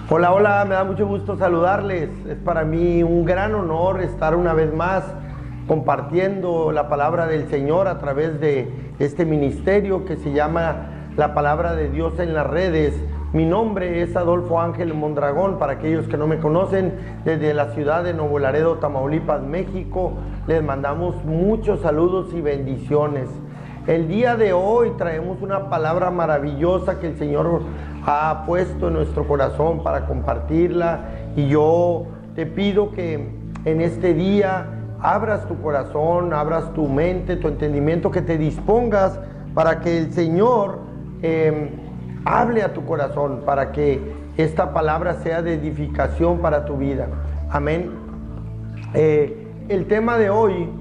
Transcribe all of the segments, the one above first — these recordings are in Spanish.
Hola, hola, me da mucho gusto saludarles. Es para mí un gran honor estar una vez más compartiendo la palabra del Señor a través de este ministerio que se llama La Palabra de Dios en las Redes. Mi nombre es Adolfo Ángel Mondragón, para aquellos que no me conocen, desde la ciudad de Nuevo Laredo, Tamaulipas, México. Les mandamos muchos saludos y bendiciones. El día de hoy traemos una palabra maravillosa que el Señor ha puesto en nuestro corazón para compartirla, y yo te pido que en este día abras tu corazón, abras tu mente, tu entendimiento, que te dispongas para que el Señor hable a tu corazón, para que esta palabra sea de edificación para tu vida. Amén. El tema de hoy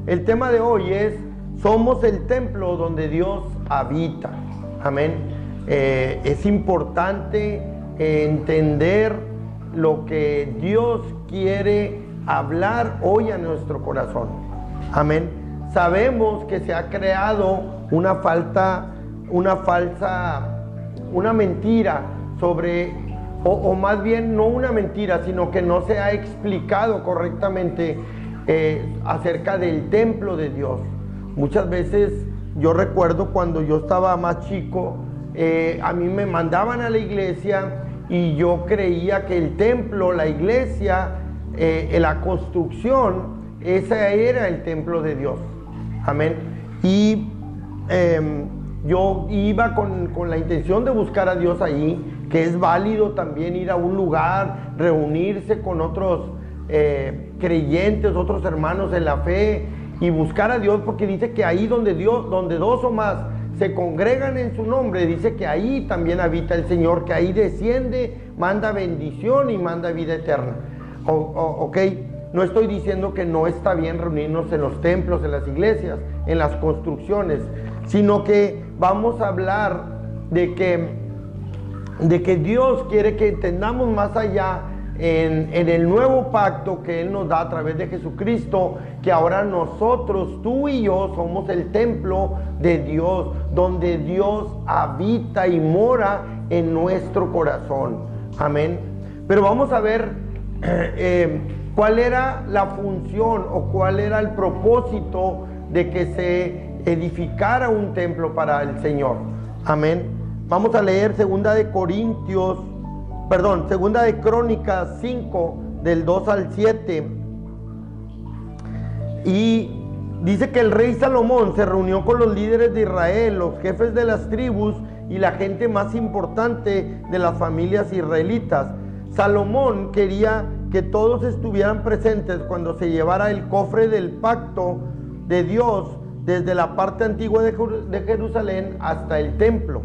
el tema de hoy es: somos el templo donde Dios habita. Amén. Es importante entender lo que Dios quiere hablar hoy a nuestro corazón. Amén. Sabemos que se ha creado una mentira sobre, o más bien no una mentira, sino que no se ha explicado correctamente acerca del templo de Dios. Muchas veces yo recuerdo cuando yo estaba más chico, a mí me mandaban a la iglesia y yo creía que el templo, la iglesia, la construcción, ese era el templo de Dios. Amén. Y yo iba con la intención de buscar a Dios ahí, que es válido también ir a un lugar, reunirse con otros creyentes, otros hermanos en la fe, y buscar a Dios, porque dice que ahí donde dos o más se congregan en su nombre, dice que ahí también habita el Señor, que ahí desciende, manda bendición y manda vida eterna. Ok, no estoy diciendo que no está bien reunirnos en los templos, en las iglesias, en las construcciones, sino que vamos a hablar de que Dios quiere que entendamos más allá en el nuevo pacto que Él nos da a través de Jesucristo, que ahora nosotros, tú y yo, somos el templo de Dios, donde Dios habita y mora en nuestro corazón. Amén. Pero vamos a ver cuál era la función o cuál era el propósito de que se edificara un templo para el Señor. Amén. Vamos a leer segunda de Crónicas 5, del 2 al 7. Y dice que el rey Salomón se reunió con los líderes de Israel, los jefes de las tribus y la gente más importante de las familias israelitas. Salomón quería que todos estuvieran presentes cuando se llevara el cofre del pacto de Dios desde la parte antigua de Jerusalén hasta el templo.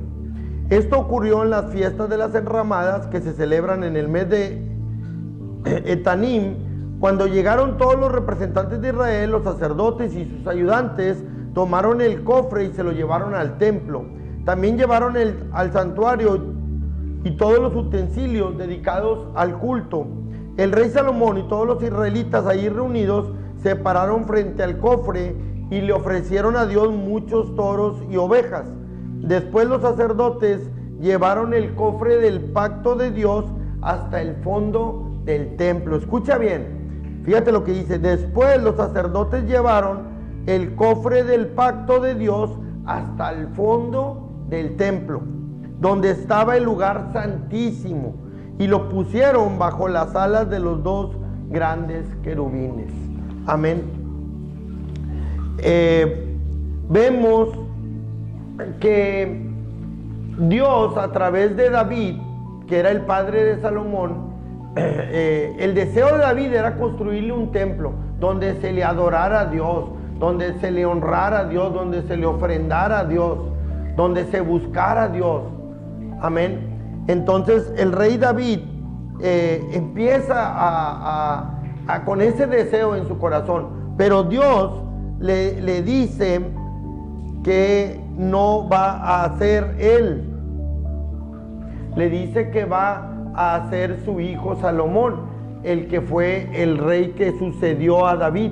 Esto ocurrió en las fiestas de las enramadas, que se celebran en el mes de Etanim. Cuando llegaron todos los representantes de Israel, los sacerdotes y sus ayudantes tomaron el cofre y se lo llevaron al templo. También llevaron al santuario y todos los utensilios dedicados al culto. El rey Salomón y todos los israelitas allí reunidos se pararon frente al cofre y le ofrecieron a Dios muchos toros y ovejas. Después los sacerdotes llevaron el cofre del pacto de Dios hasta el fondo del templo. Escucha bien, fíjate lo que dice: después los sacerdotes llevaron el cofre del pacto de Dios hasta el fondo del templo, donde estaba el lugar santísimo, y lo pusieron bajo las alas de los dos grandes querubines. Amén. Vemos que Dios, a través de David, que era el padre de Salomón, el deseo de David era construirle un templo donde se le adorara a Dios, donde se le honrara a Dios, donde se le ofrendara a Dios, donde se buscara a Dios. Amén. Entonces el rey David empieza con ese deseo en su corazón, pero Dios le dice que no va a hacer él. Le dice que va a hacer su hijo Salomón, el que fue el rey que sucedió a David.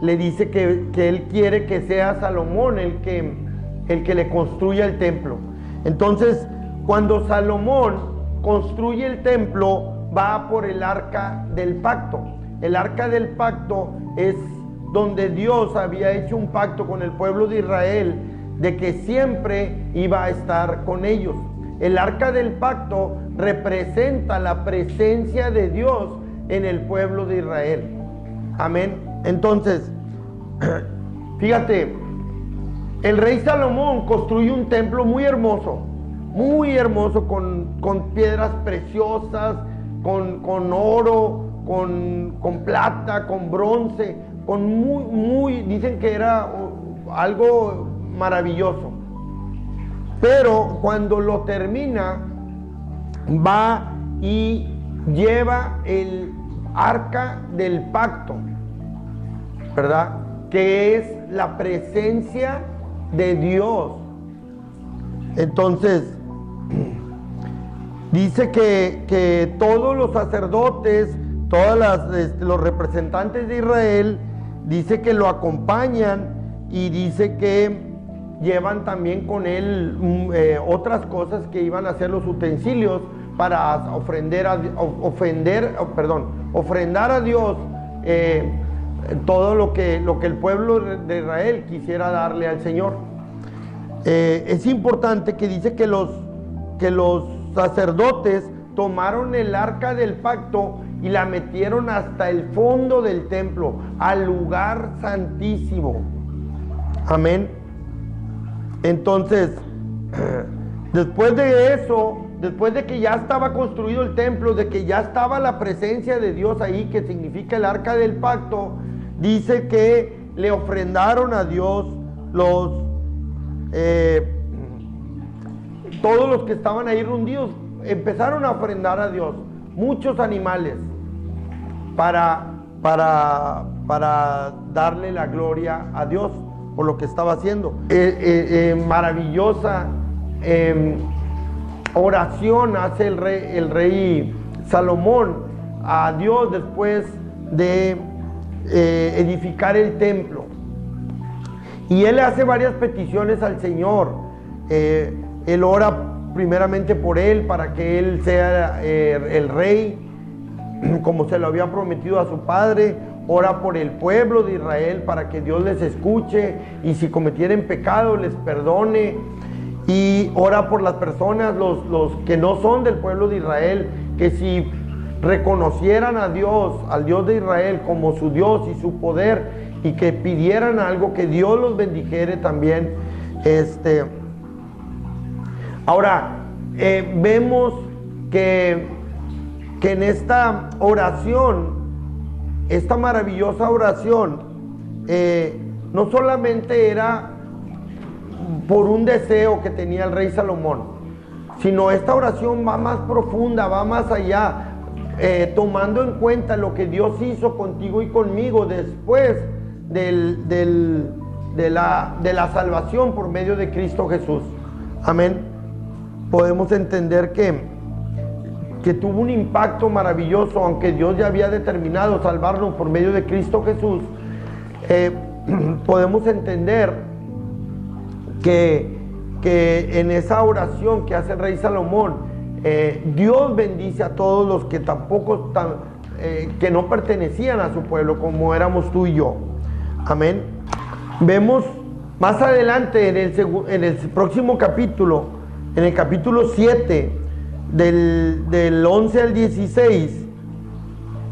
Le dice que él quiere que sea Salomón el que le construya el templo. Entonces, cuando Salomón construye el templo, va por el arca del pacto. El arca del pacto es donde Dios había hecho un pacto con el pueblo de Israel de que siempre iba a estar con ellos. El arca del pacto representa la presencia de Dios en el pueblo de Israel. Amén. Entonces, fíjate, el rey Salomón construye un templo muy hermoso con piedras preciosas, con oro, con plata, con bronce, dicen que era algo maravilloso. Pero cuando lo termina, va y lleva el arca del pacto, ¿verdad? Que es la presencia de Dios. Entonces, dice que todos los sacerdotes, los representantes de Israel, dice que lo acompañan, y dice que llevan también con él otras cosas que iban a ser los utensilios para ofrendar a Dios todo lo que el pueblo de Israel quisiera darle al Señor. Es importante que dice que los sacerdotes tomaron el arca del pacto y la metieron hasta el fondo del templo, al lugar santísimo. Amén. Entonces, después de eso, después de que ya estaba construido el templo, de que ya estaba la presencia de Dios ahí, que significa el arca del pacto, dice que le ofrendaron a Dios todos los que estaban ahí reunidos, empezaron a ofrendar a Dios muchos animales para darle la gloria a Dios por lo que estaba haciendo. Maravillosa oración hace el rey Salomón a Dios después de edificar el templo, y él hace varias peticiones al Señor. Él ora primeramente por él, para que él sea el rey como se lo había prometido a su padre. Ora por el pueblo de Israel para que Dios les escuche y si cometieren pecado les perdone. Y ora por las personas, los que no son del pueblo de Israel, que si reconocieran a Dios, al Dios de Israel como su Dios y su poder, y que pidieran algo, que Dios los bendijere también. Ahora, vemos que en esta oración, esta maravillosa oración, no solamente era por un deseo que tenía el rey Salomón, sino esta oración va más profunda, va más allá, tomando en cuenta lo que Dios hizo contigo y conmigo después de la salvación por medio de Cristo Jesús. Amén. Podemos entender que tuvo un impacto maravilloso, aunque Dios ya había determinado salvarnos por medio de Cristo Jesús. Podemos entender que en esa oración que hace el rey Salomón, Dios bendice a todos los que tampoco que no pertenecían a su pueblo, como éramos tú y yo. Amén. Vemos más adelante en el próximo capítulo, en el capítulo 7, del 11 al 16.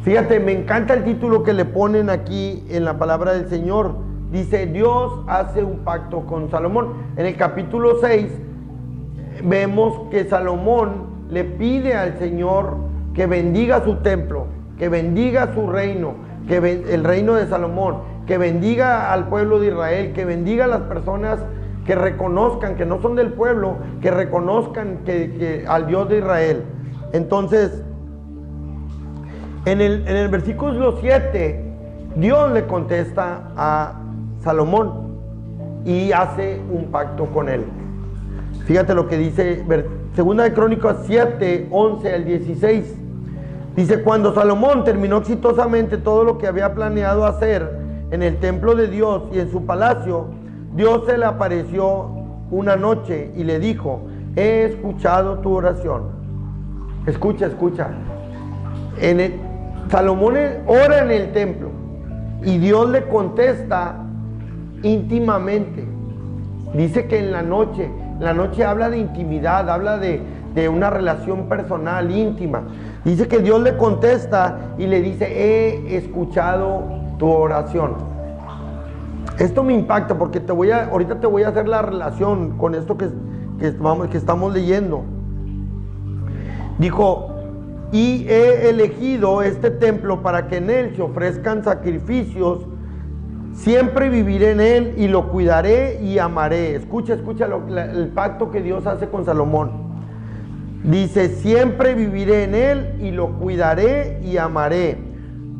Fíjate, me encanta el título que le ponen aquí en la palabra del Señor. Dice: Dios hace un pacto con Salomón. En el capítulo 6 vemos que Salomón le pide al Señor que bendiga su templo, que bendiga su reino, el reino de Salomón, que bendiga al pueblo de Israel, que bendiga a las personas que reconozcan, que no son del pueblo, que reconozcan que al Dios de Israel. Entonces, en el versículo 7, Dios le contesta a Salomón y hace un pacto con él. Fíjate lo que dice Segunda de Crónicas 7, 11 al 16. Dice: cuando Salomón terminó exitosamente todo lo que había planeado hacer en el templo de Dios y en su palacio, Dios se le apareció una noche y le dijo: he escuchado tu oración Escucha, escucha. Salomón ora en el templo y Dios le contesta íntimamente. Dice que en la noche habla de intimidad, habla de una relación personal, íntima. Dice que Dios le contesta y le dice: he escuchado tu oración. Esto me impacta porque ahorita te voy a hacer la relación con esto que estamos leyendo. Dijo: y he elegido este templo para que en él se ofrezcan sacrificios. Siempre viviré en él y lo cuidaré y amaré. Escucha el pacto que Dios hace con Salomón. Dice: siempre viviré en él y lo cuidaré y amaré.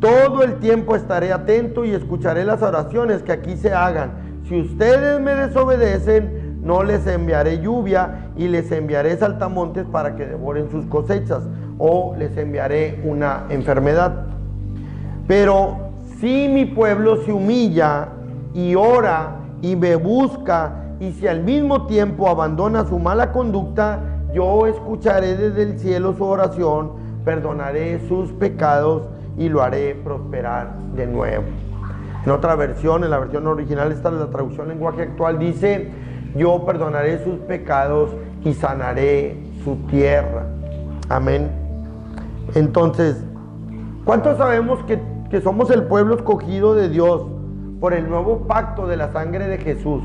Todo el tiempo estaré atento y escucharé las oraciones que aquí se hagan. Si ustedes me desobedecen, no les enviaré lluvia y les enviaré saltamontes para que devoren sus cosechas, o les enviaré una enfermedad. Pero si mi pueblo se humilla y ora y me busca, y si al mismo tiempo abandona su mala conducta, yo escucharé desde el cielo su oración, perdonaré sus pecados y lo haré prosperar de nuevo. En otra versión, en la versión original, esta es la traducción lenguaje actual, dice: yo perdonaré sus pecados y sanaré su tierra. Amén. Entonces, ¿cuántos sabemos que somos el pueblo escogido de Dios por el nuevo pacto de la sangre de Jesús?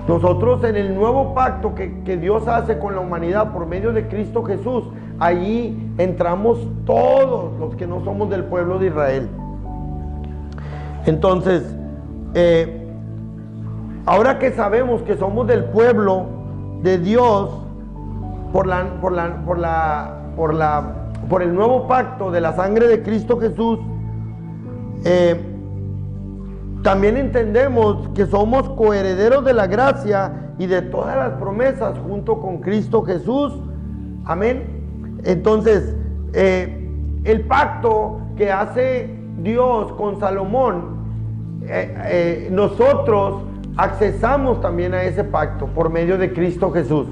Nosotros, en el nuevo pacto que Dios hace con la humanidad por medio de Cristo Jesús, allí entramos todos los que no somos del pueblo de Israel. Entonces, ahora que sabemos que somos del pueblo de Dios por el nuevo pacto de la sangre de Cristo Jesús, también entendemos que somos coherederos de la gracia y de todas las promesas junto con Cristo Jesús. Amén. Entonces, el pacto que hace Dios con Salomón, nosotros accesamos también a ese pacto por medio de Cristo Jesús.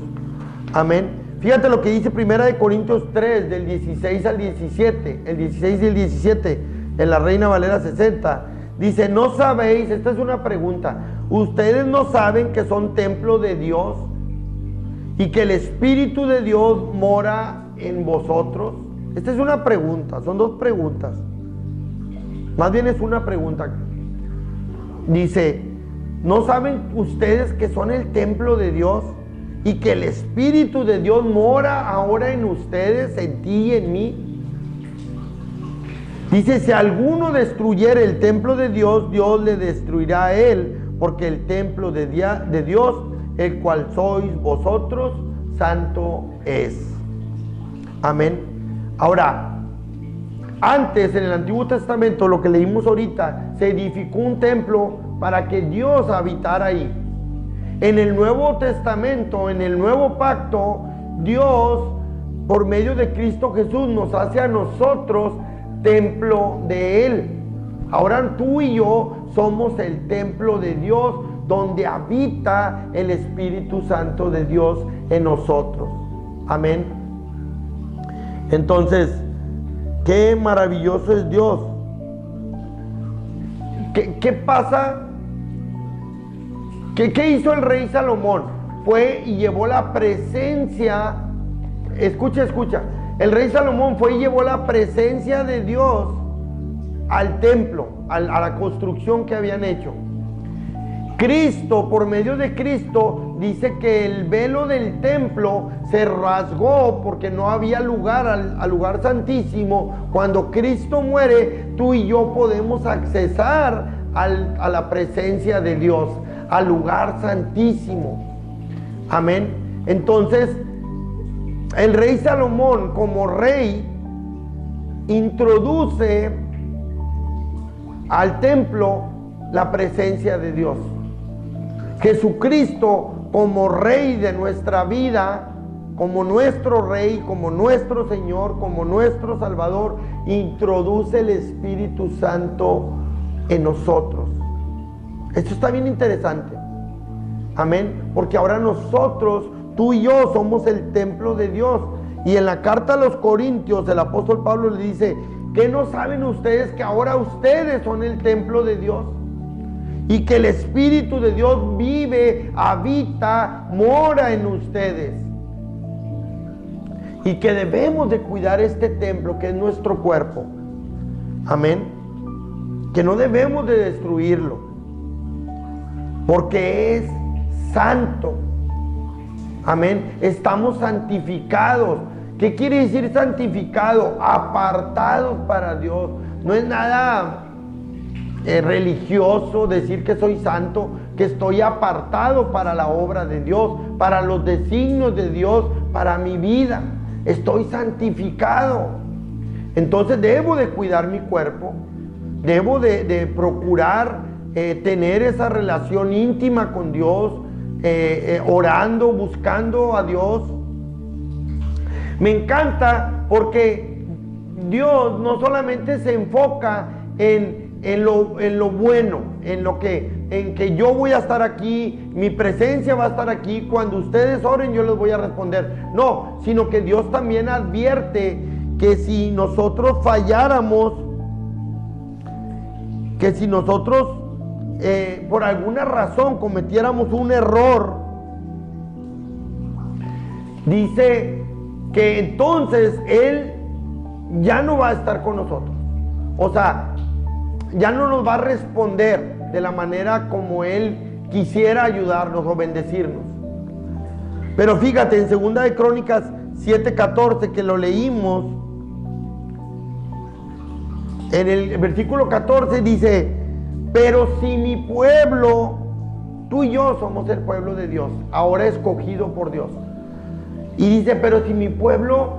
Amén. Fíjate lo que dice 1 Corintios 3, del 16 al 17, el 16 y el 17, en la Reina Valera 60. Dice: ¿no sabéis? Esta es una pregunta. ¿Ustedes no saben que son templo de Dios y que el Espíritu de Dios mora en vosotros? Esta es una pregunta, son dos preguntas. Más bien es una pregunta. Dice: ¿no saben ustedes que son el templo de Dios y que el Espíritu de Dios mora ahora en ustedes, en ti y en mí? Dice: si alguno destruyere el templo de Dios, Dios le destruirá a él, porque el templo de Dios, el cual sois vosotros, santo es. Amén. Ahora, antes en el Antiguo Testamento, lo que leímos ahorita, se edificó un templo para que Dios habitara ahí. En el Nuevo Testamento, en el Nuevo Pacto, Dios, por medio de Cristo Jesús, nos hace a nosotros templo de Él. Ahora tú y yo somos el templo de Dios, donde habita el Espíritu Santo de Dios en nosotros. Amén. Entonces, qué maravilloso es Dios. ¿Qué pasa? ¿Qué hizo el rey Salomón? Fue y llevó la presencia. Escucha. El rey Salomón fue y llevó la presencia de Dios al templo, a la construcción que habían hecho. Cristo, por medio de Cristo, dice que el velo del templo se rasgó porque no había lugar al lugar santísimo. Cuando Cristo muere, tú y yo podemos accesar a la presencia de Dios, al lugar santísimo. Amén. Entonces, el rey Salomón, como rey, introduce al templo la presencia de Dios. Jesucristo, como rey de nuestra vida, como nuestro rey, como nuestro Señor, como nuestro Salvador, introduce el Espíritu Santo en nosotros. Esto está bien interesante. Amén. Porque ahora nosotros, tú y yo, somos el templo de Dios. Y en la carta a los Corintios, el apóstol Pablo le dice: ¿qué no saben ustedes que ahora ustedes son el templo de Dios? Y que el Espíritu de Dios vive, habita, mora en ustedes. Y que debemos de cuidar este templo que es nuestro cuerpo. Amén. Que no debemos de destruirlo, porque es santo. Amén. Estamos santificados. ¿Qué quiere decir santificado? Apartados para Dios. No es nada religioso decir que soy santo, que estoy apartado para la obra de Dios, para los designios de Dios, para mi vida. Estoy santificado. Entonces debo de cuidar mi cuerpo, debo de procurar tener esa relación íntima con Dios, orando, buscando a Dios. Me encanta porque Dios no solamente se enfoca en lo bueno, en que yo voy a estar aquí, mi presencia va a estar aquí, cuando ustedes oren yo les voy a responder. No, sino que Dios también advierte que si nosotros falláramos, que si nosotros por alguna razón cometiéramos un error, dice que entonces Él ya no va a estar con nosotros. O sea, ya no nos va a responder de la manera como Él quisiera ayudarnos o bendecirnos. Pero fíjate, en 2 de Crónicas 7:14, que lo leímos, en el versículo 14 dice: pero si mi pueblo, tú y yo somos el pueblo de Dios, ahora escogido por Dios. Y dice: pero si mi pueblo,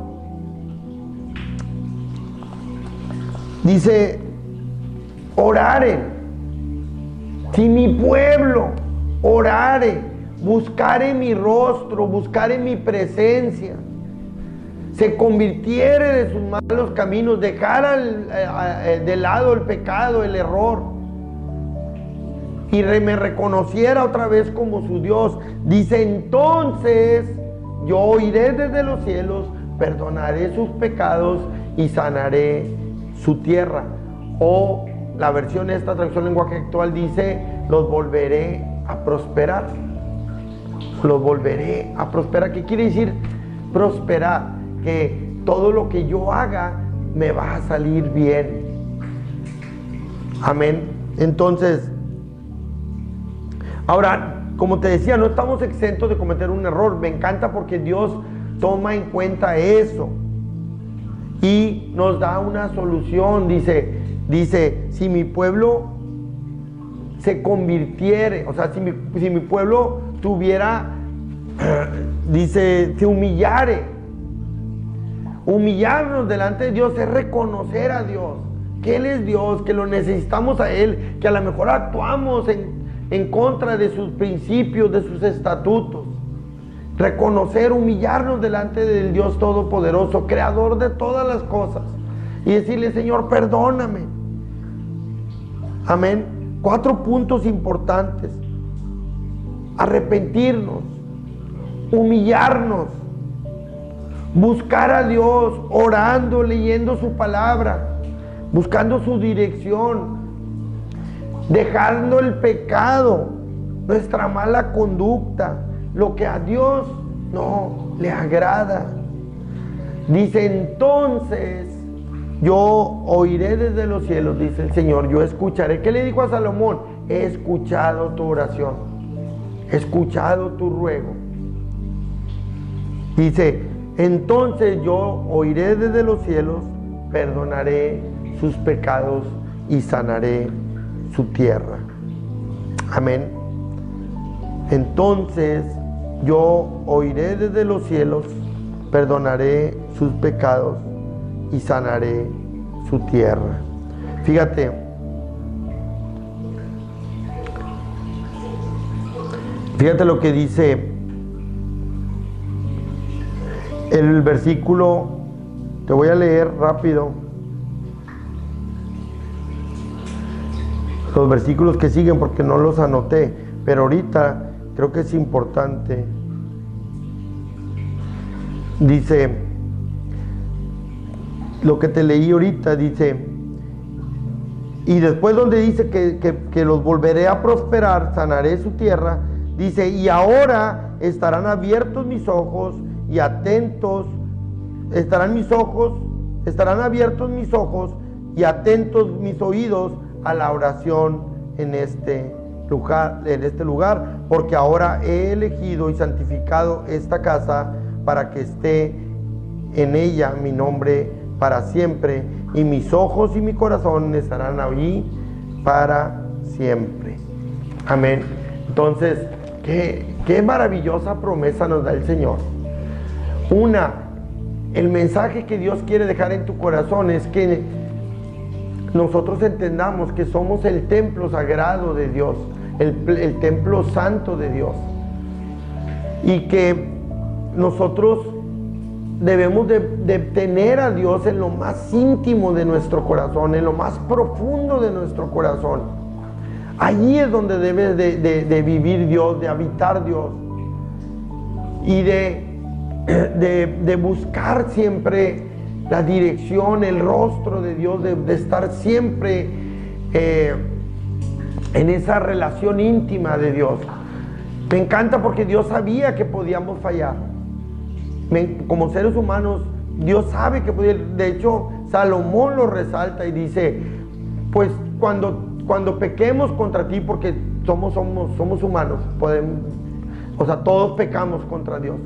dice, oraren, si mi pueblo orare, buscare mi rostro, buscare mi presencia, se convirtiere de sus malos caminos, dejara de lado el pecado, el error, y me reconociera otra vez como su Dios, dice, entonces yo oiré desde los cielos, perdonaré sus pecados y sanaré su tierra. O la versión, esta traducción lenguaje actual dice: los volveré a prosperar. Los volveré a prosperar. ¿Qué quiere decir prosperar? Que todo lo que yo haga me va a salir bien. Amén. Entonces, ahora, como te decía, no estamos exentos de cometer un error. Me encanta porque Dios toma en cuenta eso y nos da una solución. Dice, si mi pueblo se convirtiere, o sea, si mi pueblo tuviera, dice, se humillare. Humillarnos delante de Dios es reconocer a Dios, que Él es Dios, que lo necesitamos a Él, que a lo mejor actuamos en contra de sus principios, de sus estatutos. Reconocer, humillarnos delante del Dios Todopoderoso, Creador de todas las cosas, y decirle: Señor, perdóname. Amén. 4 puntos importantes: arrepentirnos, humillarnos, buscar a Dios, orando, leyendo su palabra, buscando su dirección, dejando el pecado, nuestra mala conducta, lo que a Dios no le agrada. Dice: entonces yo oiré desde los cielos, dice el Señor, yo escucharé. ¿Qué le dijo a Salomón? He escuchado tu oración, he escuchado tu ruego. Dice: entonces yo oiré desde los cielos, perdonaré sus pecados y sanaré su tierra. Amén. Entonces yo oiré desde los cielos, perdonaré sus pecados y sanaré su tierra. Fíjate, lo que dice el versículo. Te voy a leer rápido los versículos que siguen porque no los anoté, pero ahorita creo que es importante. Dice lo que te leí ahorita, dice, y después donde dice que los volveré a prosperar, sanaré su tierra, dice, y ahora estarán abiertos mis ojos y atentos, estarán abiertos mis ojos y atentos mis oídos a la oración en este lugar, porque ahora he elegido y santificado esta casa para que esté en ella mi nombre para siempre, y mis ojos y mi corazón estarán allí para siempre. Amén. Entonces, qué maravillosa promesa nos da el Señor. El mensaje que Dios quiere dejar en tu corazón es que nosotros entendamos que somos el templo sagrado de Dios, el templo santo de Dios, y que nosotros debemos de tener a Dios en lo más íntimo de nuestro corazón, en lo más profundo de nuestro corazón. Allí es donde debe de vivir Dios, de habitar Dios, y de buscar siempre la dirección, el rostro de Dios, de estar siempre en esa relación íntima de Dios. Me encanta porque Dios sabía que podíamos fallar. Como seres humanos, Dios sabe que podía. De hecho, Salomón lo resalta y dice, pues cuando pequemos contra ti, porque somos humanos, todos pecamos contra Dios.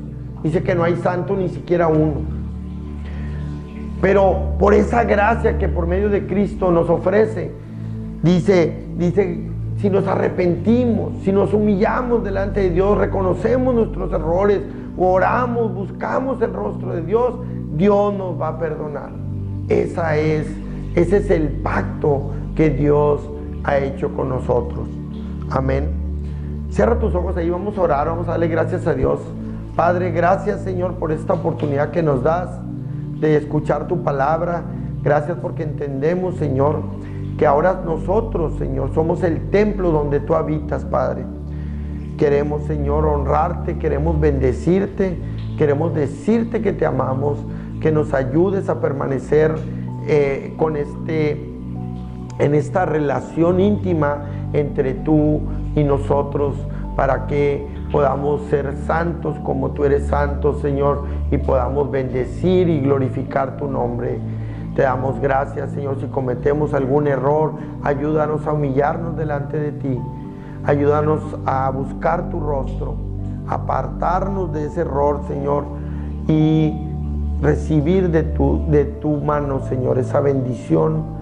Dice que no hay santo ni siquiera uno. Pero por esa gracia que por medio de Cristo nos ofrece, dice, si nos arrepentimos, si nos humillamos delante de Dios, reconocemos nuestros errores, oramos, buscamos el rostro de Dios, Dios nos va a perdonar. Ese es el pacto que Dios ha hecho con nosotros. Amén. Cierra tus ojos ahí, vamos a orar, vamos a darle gracias a Dios. Padre, gracias, Señor, por esta oportunidad que nos das de escuchar tu palabra. Gracias porque entendemos, Señor, que ahora nosotros, Señor, somos el templo donde tú habitas, Padre. Queremos, Señor, honrarte, queremos bendecirte, queremos decirte que te amamos, que nos ayudes a permanecer en esta relación íntima entre tú y nosotros, para que podamos ser santos como tú eres santo, Señor, y podamos bendecir y glorificar tu nombre. Te damos gracias, Señor. Si cometemos algún error, ayúdanos a humillarnos delante de ti. Ayúdanos a buscar tu rostro, apartarnos de ese error, Señor, y recibir de tu mano, Señor, esa bendición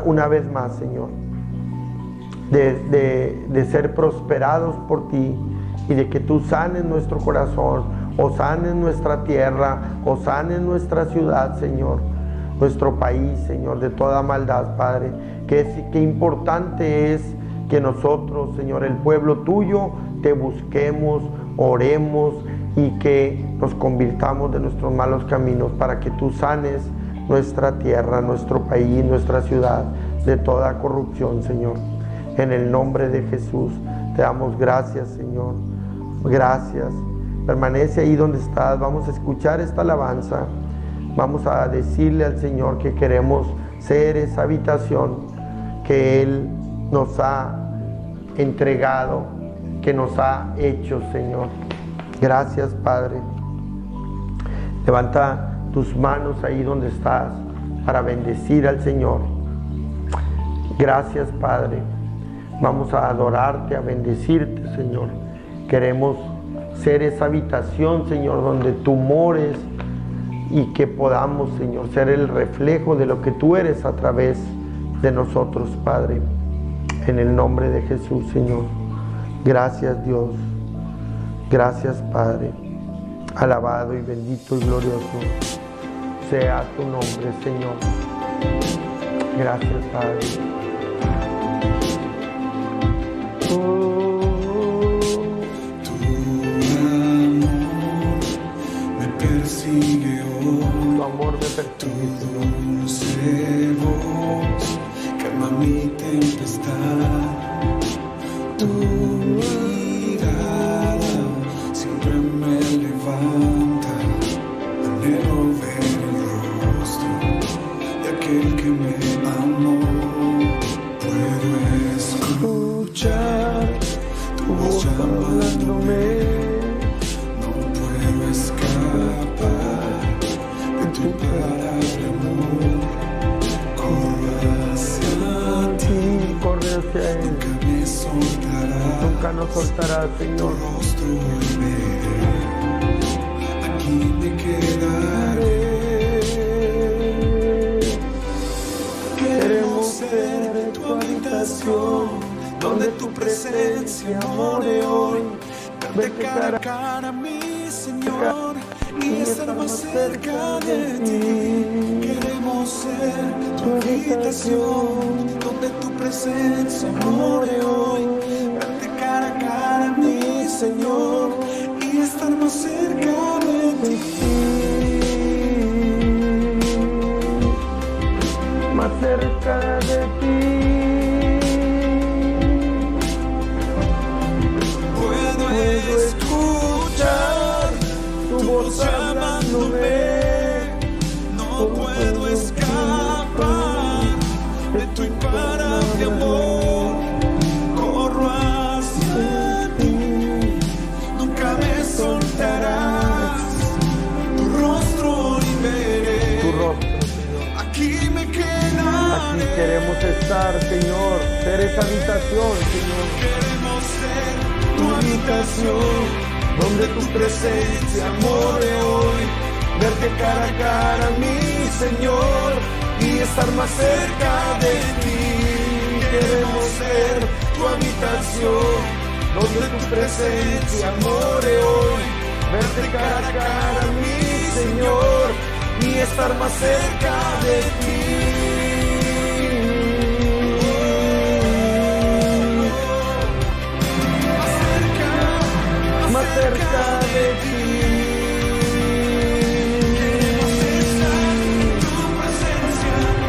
una vez más, Señor, de ser prosperados por ti, y de que tú sanes nuestro corazón, o sanes nuestra tierra, o sanes nuestra ciudad, Señor, nuestro país, Señor, de toda maldad, Padre. Qué importante es que nosotros, Señor, el pueblo tuyo, te busquemos, oremos, y que nos convirtamos de nuestros malos caminos, para que tú sanes nuestra tierra, nuestro país, nuestra ciudad, de toda corrupción, Señor. En el nombre de Jesús te damos gracias, Señor. Gracias. Permanece ahí donde estás. Vamos a escuchar esta alabanza. Vamos a decirle al Señor que queremos ser esa habitación que Él nos ha entregado, que nos ha hecho, Señor. Gracias, Padre. Levanta tus manos ahí donde estás para bendecir al Señor. Gracias, Padre. Vamos a adorarte, a bendecirte, Señor. Queremos ser esa habitación, Señor, donde tú mores, y que podamos, Señor, ser el reflejo de lo que tú eres a través de nosotros, Padre. En el nombre de Jesús, Señor. Gracias, Dios. Gracias, Padre. Alabado y bendito y glorioso sea tu nombre, Señor. Gracias, Padre. Tu amor me persigue, dulce voz calma mi tempestad. Tu mirada siempre me levanta. Anhelo ver el rostro amándome. No puedo escapar de tu imparable amor. Corro hacia ti, Corre hacia Él. nunca me soltarás. Nunca nos soltarás, Tu Señor. rostro veré, aquí me quedaré. Queremos ser tu habitación, donde tu presencia more hoy. Verte cara a cara, mi Señor, y estar más cerca de ti. Queremos ser tu habitación, donde tu presencia more hoy. Verte cara a cara, mi Señor, y estar más cerca de ti. Más cerca de ti. Puedo escuchar Tu voz hablándome. no puedo escapar de tu imparable amor. Corro hacia ti, nunca me soltarás. Tu rostro y veré, Tu rostro, Señor. aquí me Aquí quedaré. queremos estar, Señor. Ser esa habitación, Señor. Queremos ser tu habitación, donde tu presencia more hoy. Verte cara a cara, mi Señor, y estar más cerca de ti. Queremos ser tu habitación, donde tu presencia more hoy. Verte cara a cara, mi Señor, y estar más cerca de ti. Más cerca de ti.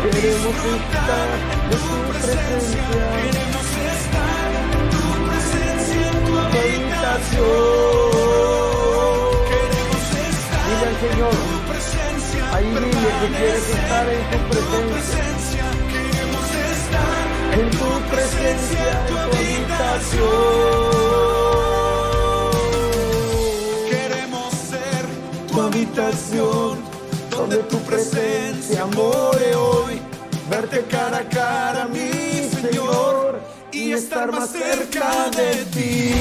Queremos estar de tu presencia. Queremos estar en tu presencia, en tu habitación. Queremos estar Dile al Señor, en tu presencia. ahí dile que quieres estar en tu presencia. Queremos estar En tu presencia, en tu habitación. Queremos ser tu habitación, donde tu presencia more hoy. Verte cara a cara, mi Señor, y estar más cerca de ti.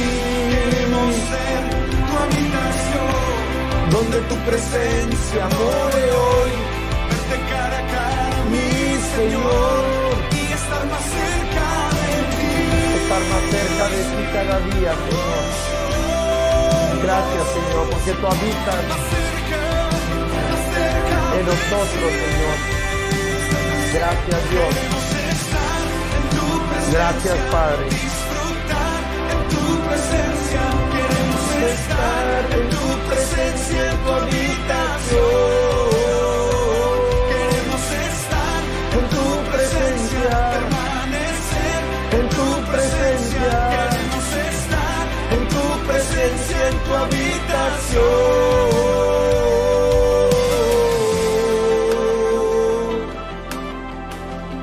Queremos ser tu habitación, donde tu presencia more hoy. Verte cara a cara, mi Señor, y estar más cerca de ti. Estar más cerca de ti cada día, Señor. Gracias, Señor, porque tú habitas en nosotros, Señor. Gracias, Dios. Gracias, Padre. Disfrutar en tu presencia. Queremos estar en tu presencia, en tu habitación. Queremos estar En tu presencia, permanecer en tu presencia, Queremos estar en tu presencia, en tu habitación.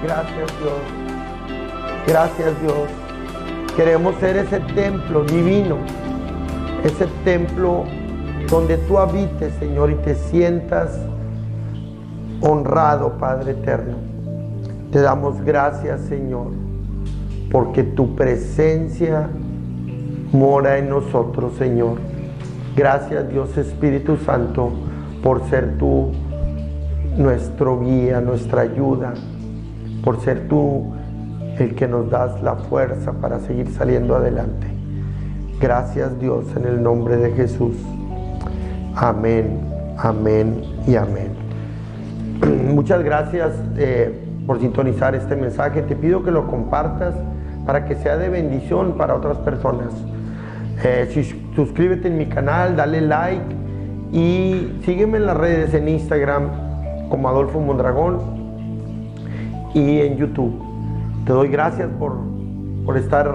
Gracias, Dios. Gracias, Dios. Queremos ser ese templo divino, ese templo donde tú habites, Señor, y te sientas honrado, Padre eterno. Te damos gracias, Señor, porque tu presencia mora en nosotros, Señor. Gracias, Dios Espíritu Santo, por ser tú nuestro guía, nuestra ayuda, por ser tú el que nos das la fuerza para seguir saliendo adelante. Gracias, Dios, en el nombre de Jesús. Amén, amén y amén. Muchas gracias por sintonizar este mensaje. Te pido que lo compartas para que sea de bendición para otras personas. Suscríbete en mi canal, dale like y sígueme en las redes, en Instagram como Adolfo Mondragón y en YouTube. Te doy gracias por estar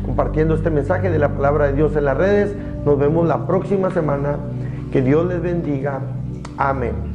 compartiendo este mensaje de la palabra de Dios en las redes. Nos vemos la próxima semana. Que Dios les bendiga. Amén.